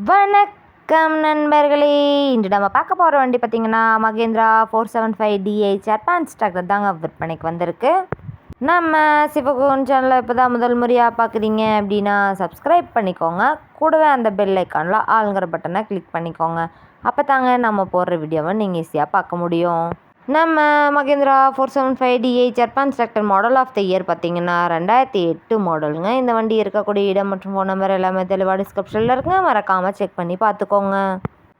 வணக்கம் நண்பர்களே. இன்று நம்ம பார்க்க போகிற வண்டி பார்த்திங்கன்னா மகேந்திரா 475DH அட்வான்ஸ் டிராக்டர் தாங்க விற்பனைக்கு வந்திருக்கு. நம்ம சிவகுன் சேனலை இப்போ தான் முதல் முறையாக பார்க்குறீங்க அப்படின்னா சப்ஸ்கிரைப் பண்ணிக்கோங்க. கூடவே அந்த பெல் ஐக்கானில் ஆளுங்கிற பட்டனை கிளிக் பண்ணிக்கோங்க. அப்போ தாங்க நம்ம போடுற வீடியோவை நீங்கள் ஈஸியாக பார்க்க முடியும். நம்ம Mahindra 475DH advance tractor model of the year பார்த்திங்கன்னா 2008 மாடலுங்க. இந்த வண்டி இருக்கக்கூடிய இடம் மற்றும் ஃபோன் நம்பர் எல்லாமே தெளிவாக டிஸ்கிரிப்ஷனில் இருக்குங்க. மறக்காமல் செக் பண்ணி பார்த்துக்கோங்க.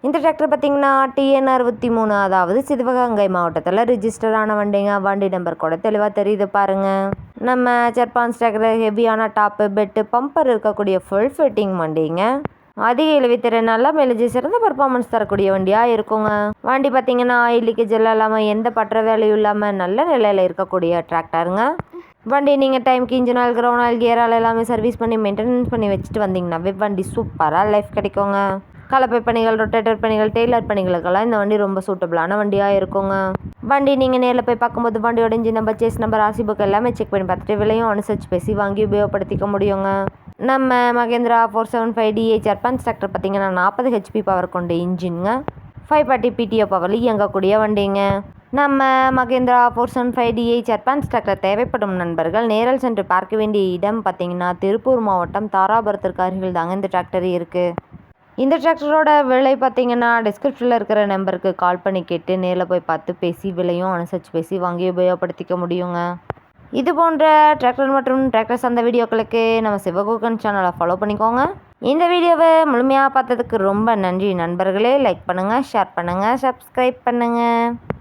இந்த டிராக்டர் பார்த்திங்கன்னா TN 63, அதாவது சிவகங்கை மாவட்டத்தில் ரிஜிஸ்டரான வண்டிங்க. வண்டி நம்பர் கூட தெளிவாக தெரியுது பாருங்கள். நம்ம ஜப்பான்ஸ் டிராக்டர் ஹெவியான டாப்பு, பெட்டு, பம்பர் இருக்கக்கூடிய ஃபுல் ஃபிட்டிங் வண்டிங்க. அதிக இழுவைத்திறன், நல்ல மைலேஜ், சிறந்த பர்ஃபார்மன்ஸ் தரக்கூடிய வண்டியாக இருக்குங்க. வண்டி பார்த்திங்கன்னா ஆயில் லீக்கேஜ் இல்லாமல் எந்த பற்ற வேலையும் இல்லாமல் நல்ல நிலையில் இருக்கக்கூடிய டிராக்டருங்க. வண்டி நீங்கள் டைமுக்கு engine oil, ground oil, gear oil எல்லாமே சர்வீஸ் பண்ணி மெயின்டெனன்ஸ் பண்ணி வச்சுட்டு வந்தீங்கன்னாவே வண்டி சூப்பராக லைஃப் கிடைக்குங்க. கலப்பை பணிகள், ரொட்டேட்டர் பணிகள், டெய்லர் பணிகளுக்கெல்லாம் இந்த வண்டி ரொம்ப சூட்டபிளான வண்டியாக இருக்குங்க. வண்டி நீங்கள் நேரில் போய் பார்க்கும்போது வண்டியோட engine number, chassis number, RC book எல்லாமே செக் பண்ணி பார்த்துட்டு விலையும் அனுசரித்து பேசி வாங்கி உபயோகப்படுத்திக்க முடியுங்க. நம்ம மகேந்திரா 475DH அட்வான்ஸ் டிராக்டர் பார்த்திங்கன்னா 40 HP பவர் கொண்ட இன்ஜின்ங்க. 540 PTO பவரில் இயங்கக்கூடிய வண்டிங்க. நம்ம மகேந்திரா 475DH அட்வான்ஸ் டிராக்டர் தேவைப்படும் நண்பர்கள் நேரில் சென்று பார்க்க வேண்டிய இடம் பார்த்திங்கன்னா திருப்பூர் மாவட்டம் தாராபுரத்திற்கு அருகில் தாங்க இந்த டிராக்டர் இருக்குது. இந்த டிராக்டரோட விலை பார்த்திங்கன்னா டிஸ்கிரிப்ஷனில் இருக்கிற நம்பருக்கு கால் பண்ணி கேட்டு நேரில் போய் பார்த்து பேசி விலையும் அனுசரித்து பேசி வாங்கி உபயோகப்படுத்திக்க முடியுங்க. இது போன்ற டிராக்டர் மற்றும் டிராக்டர் சார்ந்த வீடியோக்களுக்கு நம்ம சிவகுன் சேனலை ஃபாலோ பண்ணிக்கோங்க. இந்த வீடியோவை முழுமையாக பார்த்ததுக்கு ரொம்ப நன்றி நண்பர்களே. லைக் பண்ணுங்கள், ஷேர் பண்ணுங்கள், சப்ஸ்கிரைப் பண்ணுங்கள்.